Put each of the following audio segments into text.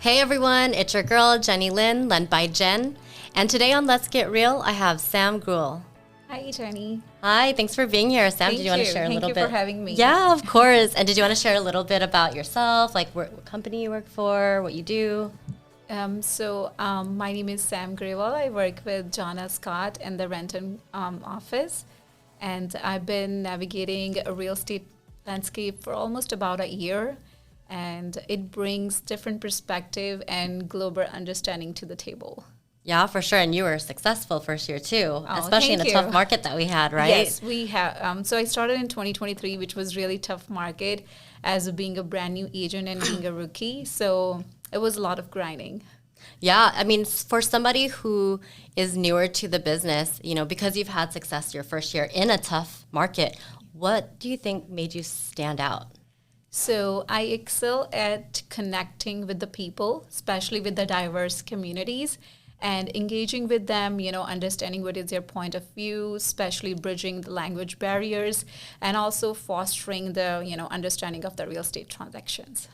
Hey everyone, it's your girl Jenny Lynn, lent by Jen. And today on Let's Get Real, I have Sam Grewal. Hi, Jenny. Hi, thanks for being here. Sam, Thank did you want to you. share a Thank little you bit? for having me. Yeah, of course. And did you want to share a little bit about yourself, like what company you work for, what you do? My name is Sam Grewal. I work with Jonna Scott in the Renton office. And I've been navigating a real estate landscape for almost about a year. And it brings different perspective and global understanding to the table. Yeah, for sure. And you were successful first year too, especially in a thank tough you. market that we had, right? Yes, we have. So I started in 2023, which was really tough market as being a brand new agent and being a rookie. So it was a lot of grinding. Yeah, I mean, for somebody who is newer to the business, because you've had success your first year in a tough market, what do you think made you stand out? So I excel at connecting with the people, especially with the diverse communities, and engaging with them, understanding what is their point of view, especially bridging the language barriers, and also fostering the, understanding of the real estate transactions.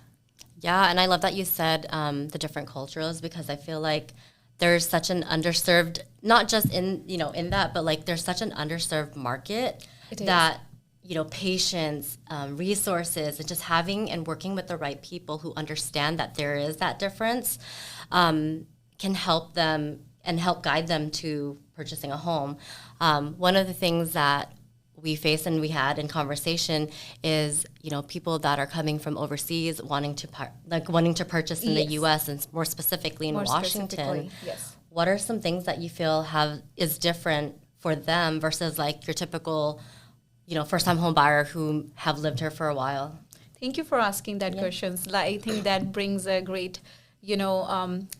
Yeah, and I love that you said the different cultures, because I feel like there's such an underserved, not just in that, but like there's such an underserved market that patience, resources, and just having and working with the right people who understand that there is that difference can help them and help guide them to purchasing a home. One of the things that we face and we had in conversation is, people that are coming from overseas wanting to purchase in the U.S. and more specifically in Washington. Yes. What are some things that you feel is different for them versus like your typical first-time home buyer who have lived here for a while? Thank you for asking that questions. I think that brings a great,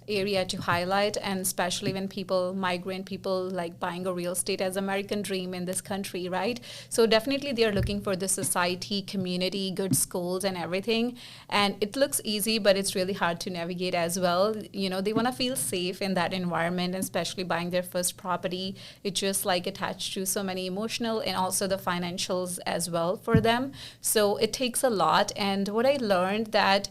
area to highlight, and especially when migrant people like buying a real estate as American dream in this country, right? So definitely they are looking for the society, community, good schools and everything. And it looks easy, but it's really hard to navigate as well. They want to feel safe in that environment, and especially buying their first property. It's just like attached to so many emotional and also the financials as well for them. So it takes a lot. And what I learned that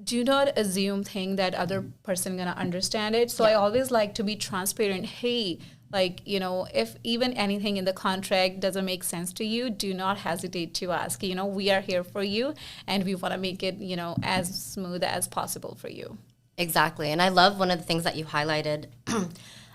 do not assume that other person gonna understand it. So I always like to be transparent. Hey, if even anything in the contract doesn't make sense to you, do not hesitate to ask. We are here for you, and we want to make it, as smooth as possible for you. Exactly. And I love one of the things that you highlighted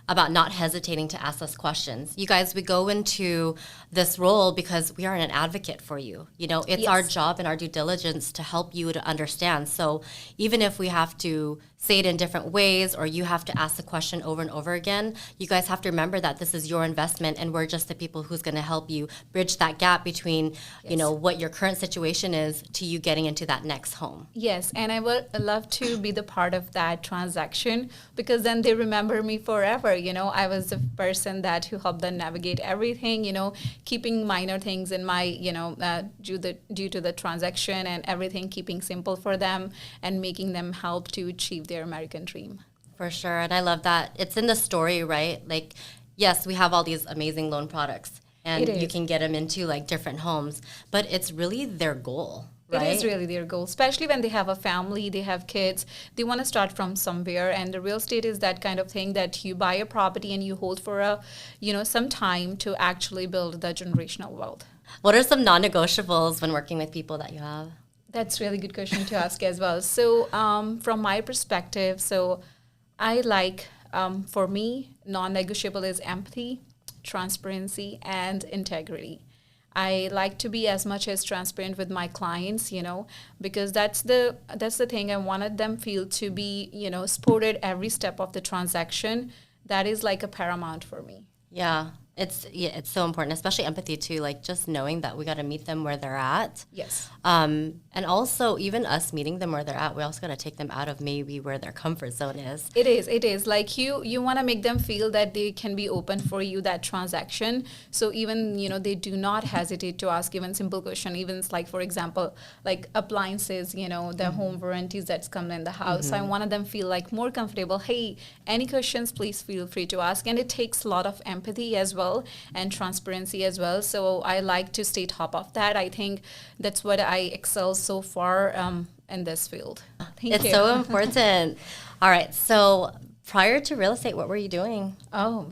about not hesitating to ask us questions. You guys, we go into this role because we are an advocate for you. It's our job and our due diligence to help you to understand. So even if we have to say it in different ways, or you have to ask the question over and over again, you guys have to remember that this is your investment, and we're just the people who's going to help you bridge that gap between, what your current situation is to you getting into that next home. Yes, and I would love to be the part of that transaction, because then they remember me forever. I was the person who helped them navigate everything, keeping minor things in my, due to the transaction and everything, keeping simple for them and making them help to achieve their American dream. For sure. And I love that. It's in the story, right? Like, yes, we have all these amazing loan products, and you can get them into like different homes, but it's really their goal. Right? It is really their goal, especially when they have a family, they have kids, they want to start from somewhere. And the real estate is that kind of thing that you buy a property and you hold for some time to actually build the generational wealth. What are some non-negotiables when working with people that you have? That's a really good question to ask as well. So from my perspective, I like, for me, non-negotiable is empathy, transparency, and integrity. I like to be as much as transparent with my clients, because that's the thing. I wanted them feel to be, supported every step of the transaction. That is like a paramount for me. Yeah. It's so important, especially empathy too, like just knowing that we got to meet them where they're at. Yes. And also even us meeting them where they're at, we also got to take them out of maybe where their comfort zone is. It is. Like you want to make them feel that they can be open for you, that transaction. So even, they do not hesitate to ask even simple question, even like, for example, like appliances, the home warranties that's come in the house. So I wanted them feel like more comfortable. Hey, any questions, please feel free to ask. And it takes a lot of empathy as well, and transparency as well. So I like to stay top of that. I think that's what I excel so far in this field. It's so important. All right. So prior to real estate, what were you doing? Oh,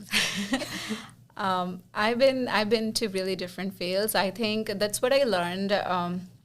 I've been to really different fields. I think that's what I learned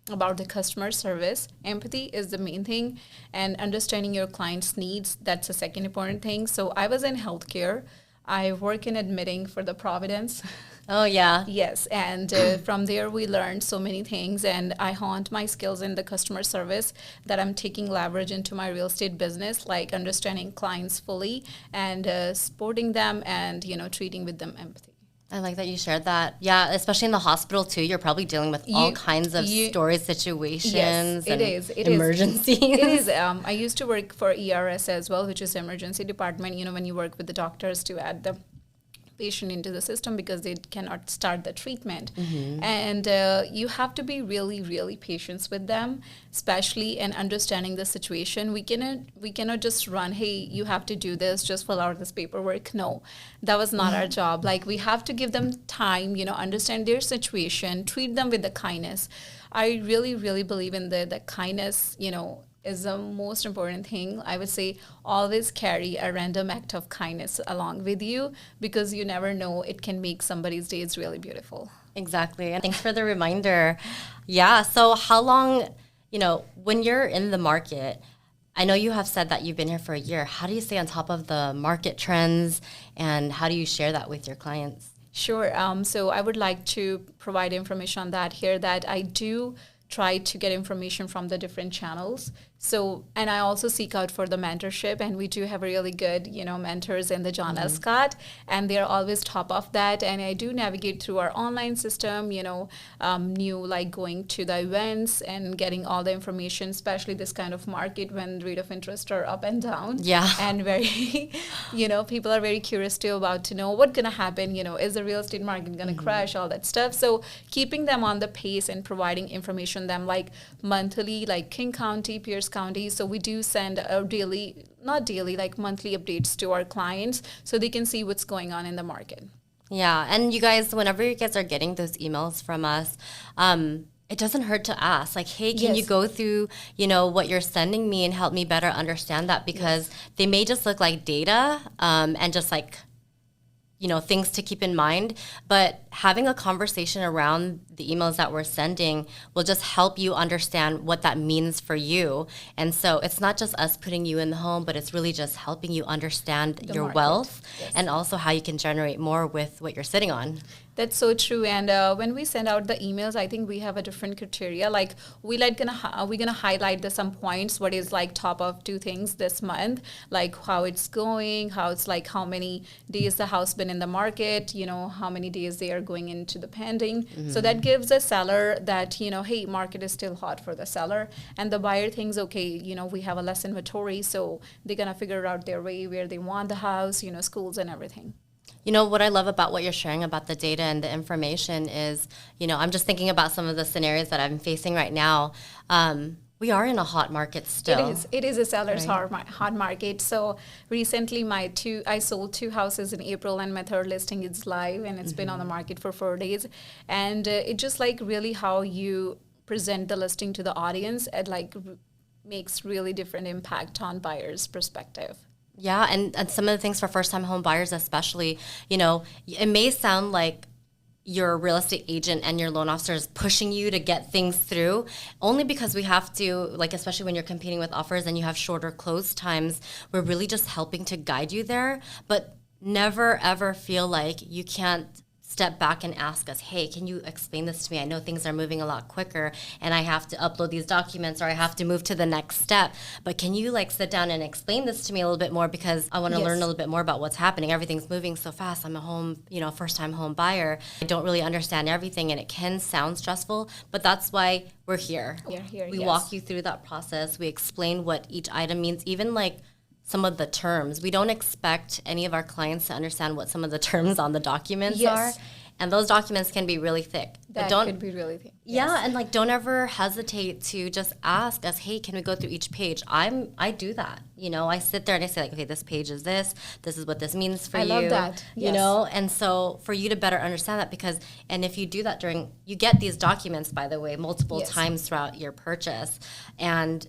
about the customer service. Empathy is the main thing, and understanding your client's needs, that's the second important thing. So I was in healthcare. I work in admitting for the Providence. Oh, yeah. Yes, and from there we learned so many things, and I honed my skills in the customer service that I'm taking leverage into my real estate business, like understanding clients fully and supporting them and, treating with them empathy. I like that you shared that. Yeah, especially in the hospital too. You're probably dealing with all kinds of stories, situations, yes, and emergencies. It is. I used to work for ERS as well, which is emergency department. When you work with the doctors to add the patient into the system because they cannot start the treatment. And you have to be really, really patient with them, especially in understanding the situation. We cannot just run, hey, you have to do this, just fill out this paperwork. No, that was not our job. Like, we have to give them time, understand their situation, treat them with the kindness. I really, really believe in the kindness, is the most important thing. I would say always carry a random act of kindness along with you, because you never know, it can make somebody's days really beautiful. Exactly. And thanks for the reminder. Yeah. So how long, when you're in the market, I know you have said that you've been here for a year. How do you stay on top of the market trends, and how do you share that with your clients? Sure. So I would like to provide information on that here, that I do try to get information from the different channels. So, and I also seek out for the mentorship, and we do have really good, mentors in the John Escott, and they're always top of that. And I do navigate through our online system, new, like going to the events and getting all the information, especially this kind of market when rate of interest are up and down. Yeah. And very, people are very curious too about to know what's going to happen, is the real estate market going to crash, all that stuff. So keeping them on the pace and providing information them, like monthly, like King County, Pierce County. So we do send like monthly updates to our clients so they can see what's going on in the market. Yeah. And you guys, whenever you guys are getting those emails from us, it doesn't hurt to ask, like, hey, can you go through, what you're sending me and help me better understand that? Because they may just look like data and just like, things to keep in mind, but having a conversation around the emails that we're sending will just help you understand what that means for you. And so it's not just us putting you in the home, but it's really just helping you understand your market, wealth, and also how you can generate more with what you're sitting on. That's so true. And when we send out the emails, I think we have a different criteria. Like, we're gonna highlight some points, what is like top of 2 things this month, like how it's going, how it's like how many days the house been in the market, how many days they are going into the pending. So that gives the seller that, hey, market is still hot for the seller. And the buyer thinks, okay, we have a less inventory, so they're gonna figure out their way where they want the house, schools and everything. What I love about what you're sharing about the data and the information is, I'm just thinking about some of the scenarios that I'm facing right now. We are in a hot market still. It is a seller's hot market. So recently I sold 2 houses in April, and my 3rd listing is live, and it's been on the market for 4 days. And it just like really how you present the listing to the audience, it like makes really different impact on buyers' perspective. Yeah, and some of the things for first-time home buyers especially, it may sound like your real estate agent and your loan officer is pushing you to get things through, only because we have to, like, especially when you're competing with offers and you have shorter close times, we're really just helping to guide you there. But never, ever feel like you can't step back and ask us, hey, can you explain this to me? I know things are moving a lot quicker and I have to upload these documents or I have to move to the next step. But can you sit down and explain this to me a little bit more, because I want to learn a little bit more about what's happening. Everything's moving so fast. I'm a first-time home buyer. I don't really understand everything, and it can sound stressful, but that's why we're here. We walk you through that process. We explain what each item means, even some of the terms. We don't expect any of our clients to understand what some of the terms on the documents are. And those documents can be really thick. That could be really thick. Yeah, and don't ever hesitate to just ask us, hey, can we go through each page? I do that. I sit there and I say, okay, this page is this is what this means for you. I love that. And so for you to better understand that, and if you do that you get these documents, by the way, multiple times throughout your purchase. And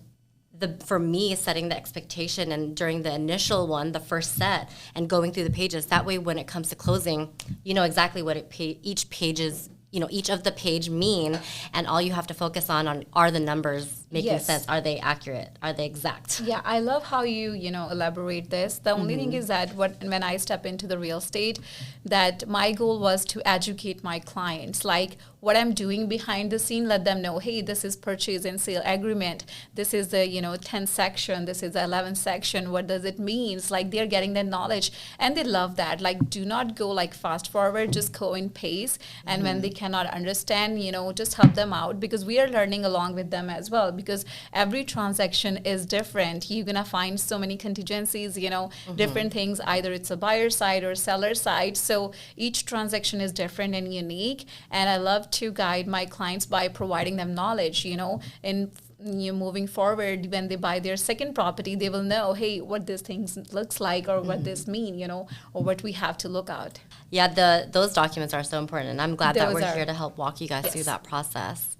for me, setting the expectation and during the initial one, the first set, and going through the pages. That way, when it comes to closing, you know exactly what each page is, you know, each of the page mean, and all you have to focus on are the numbers making sense? Are they accurate? Are they exact? Yeah, I love how you know, elaborate this. The only thing is that when I step into the real estate, that my goal was to educate my clients, like what I'm doing behind the scene, let them know, hey, this is purchase and sale agreement. This is the, you know, 10th section. This is the 11th section. What does it mean? It's like they're getting the knowledge and they love that. Like, do not go like fast forward, just go in pace. And when they cannot understand, you know, just help them out, because we are learning along with them as well, because every transaction is different. You're going to find so many contingencies, you know, different things. Either it's a buyer side or seller side. So each transaction is different and unique. And I love to guide my clients by providing them knowledge, you know, and moving forward, when they buy their second property, they will know, hey, what this thing looks like, or what this mean, you know, or what we have to look out. Yeah, those documents are so important, and I'm glad that we're here to help walk you guys through that process.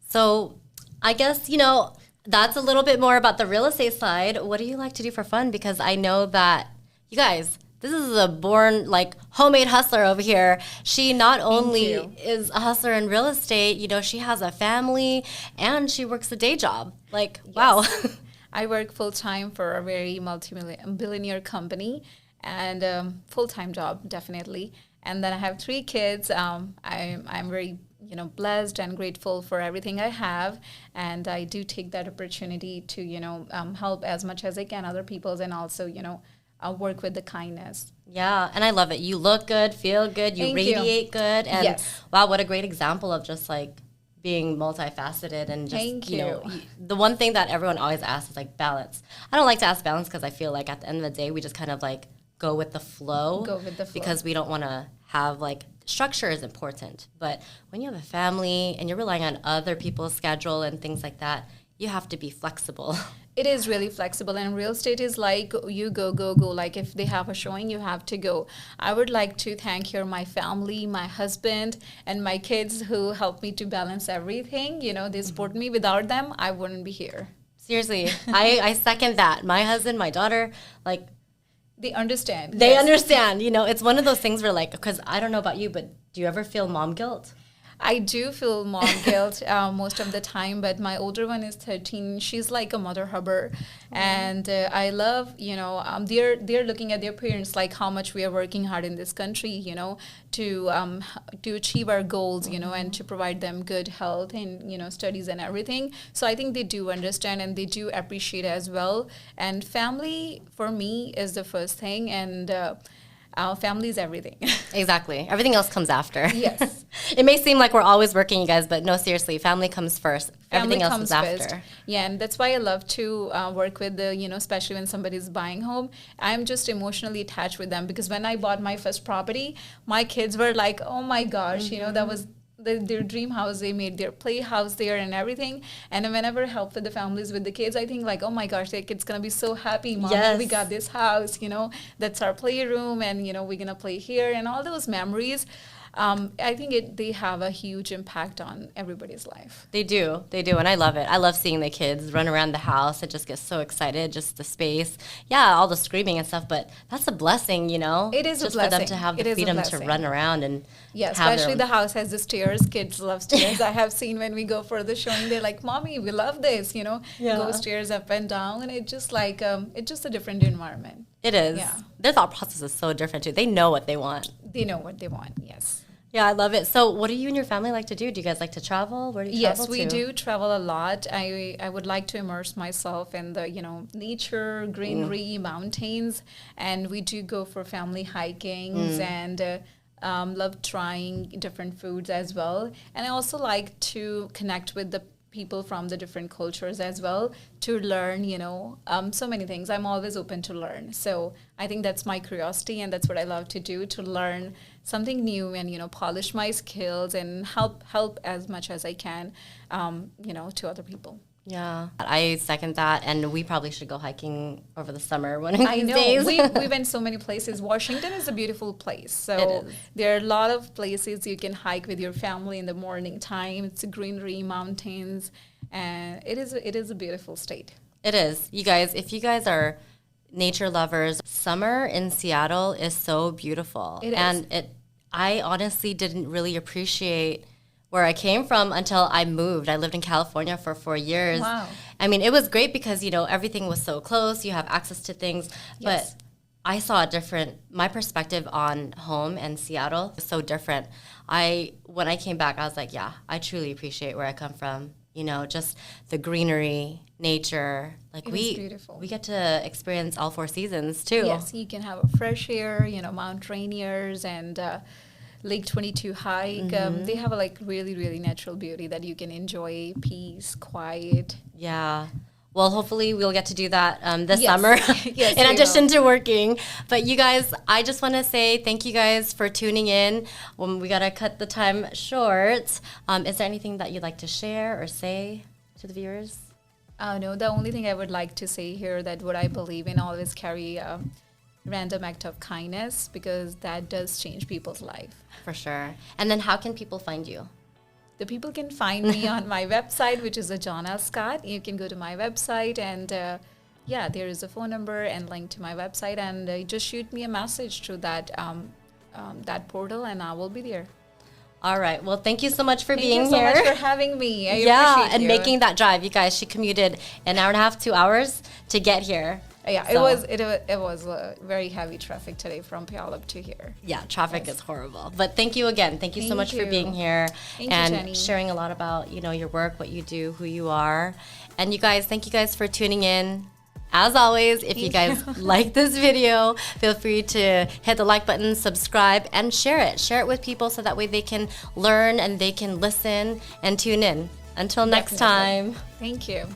So I guess, you know, that's a little bit more about the real estate side. What do you like to do for fun? Because I know that you guys, this is a born, like, homemade hustler over here. She not only is a hustler in real estate, you know, she has a family and she works a day job. Like, wow. I work full-time for a very multi-billionaire company, and full-time job, definitely. And then I have 3 kids. I'm very, you know, blessed and grateful for everything I have. And I do take that opportunity to, you know, help as much as I can other people's, and also, you know, I'll work with the kindness. Yeah, and I love it. You look good, feel good, you radiate good. And wow, what a great example of just like being multifaceted and just, you know, the one thing that everyone always asks is like balance. I don't like to ask balance because I feel like at the end of the day, we just kind of like go with the flow. Because we don't want to have like, structure is important. But when you have a family and you're relying on other people's schedule and things like that, you have to be flexible. It is really flexible, and real estate is like you go. Like if they have a showing, you have to go. I would like to thank here my family, my husband, and my kids who help me to balance everything. You know, they support me. Without them, I wouldn't be here. Seriously, I second that. My husband, my daughter, like, they understand. They understand. You know, it's one of those things where, like, because I don't know about you, but do you ever feel mom guilt? I do feel mom guilt most of the time, but my older one is 13. She's like a mother hubber, and I love, you know, they're looking at their parents, like how much we are working hard in this country, you know, to achieve our goals, you know, and to provide them good health and, you know, studies and everything. So I think they do understand and they do appreciate as well. And family for me is the first thing, and our family is everything. Exactly. Everything else comes after. Yes. It may seem like we're always working, you guys, but no, seriously, family comes first. Everything else comes after. Yeah, and that's why I love to work with the, you know, especially when somebody's buying home. I'm just emotionally attached with them, because when I bought my first property, my kids were like, oh my gosh, you know, that was their dream house. They made their playhouse there and everything. And whenever I help with the families with the kids, I think like, oh my gosh, their kid's gonna be so happy. Mommy, we got this house, you know, that's our playroom, and, you know, we're gonna play here, and all those memories. I think they have a huge impact on everybody's life. They do, and I love it. I love seeing the kids run around the house. I just get so excited, just the space. Yeah, all the screaming and stuff, but that's a blessing, you know? It is just a blessing. For them to have the freedom to run around and especially the house has the stairs. Kids love stairs. I have seen when we go for the showing, they're like, Mommy, we love this, you know? Go stairs up and down, and it's just like, it's just a different environment. It is. Yeah. Their thought process is so different, too. They know what they want. They know what they want, yes. Yeah, I love it. So what do you and your family like to do? Do you guys like to travel? Where do you travel to? Yes, we do travel a lot. I would like to immerse myself in the, you know, nature, greenery, mountains. And we do go for family hikings and love trying different foods as well. And I also like to connect with the people from the different cultures as well, to learn, you know, so many things. I'm always open to learn. So I think that's my curiosity, and that's what I love to do, to learn something new and, you know, polish my skills and help as much as I can, you know, to other people. Yeah, I second that, and we probably should go hiking over the summer one of these days. We went so many places. Washington is a beautiful place. So there are a lot of places you can hike with your family in the morning time. It's greenery, mountains, and it is a beautiful state. It is. You guys, if you guys are nature lovers, summer in Seattle is so beautiful. It is. And I honestly didn't really appreciate where I came from until I moved. I lived in California for 4 years. Wow. I mean, it was great because, everything was so close. You have access to things. Yes. But I saw my perspective on home and Seattle was so different. When I came back, I was like, yeah, I truly appreciate where I come from. Just the greenery, nature. Like It is beautiful. we get to experience all 4 seasons too. Yes, you can have a fresh air, Mount Rainiers and Lake 22 hike. They have a really, really natural beauty that you can enjoy, peace, quiet. Yeah. Well, hopefully we'll get to do that this Yes. summer Yes, in we addition will. to working. But you guys, I just want to say thank you guys for tuning in. We got to cut the time short. Is there anything that you'd like to share or say to the viewers? No, the only thing I would like to say here that what I believe in always carry a random act of kindness because that does change people's life. For sure. And then how can people find you? The people can find me on my website, which is Ajana Scott. You can go to my website and there is a phone number and link to my website and just shoot me a message through that portal and I will be there. All right. Well, thank you so much for being Thank you so here. much for having me. I Yeah, appreciate and you. making that drive. You guys, she commuted an hour and a half, 2 hours to get here. Yeah, So- it was very heavy traffic today from Puyallup to here. Yeah, traffic is horrible. But thank you again. Thank you so Thank much for you. being here Thank you, and Jenny. sharing a lot about, your work, what you do, who you are. And you guys, thank you guys for tuning in. As always, if you guys like this video, feel free to hit the like button, subscribe, and share it. Share it with people so that way they can learn and they can listen and tune in. Until next Definitely. time. Thank you.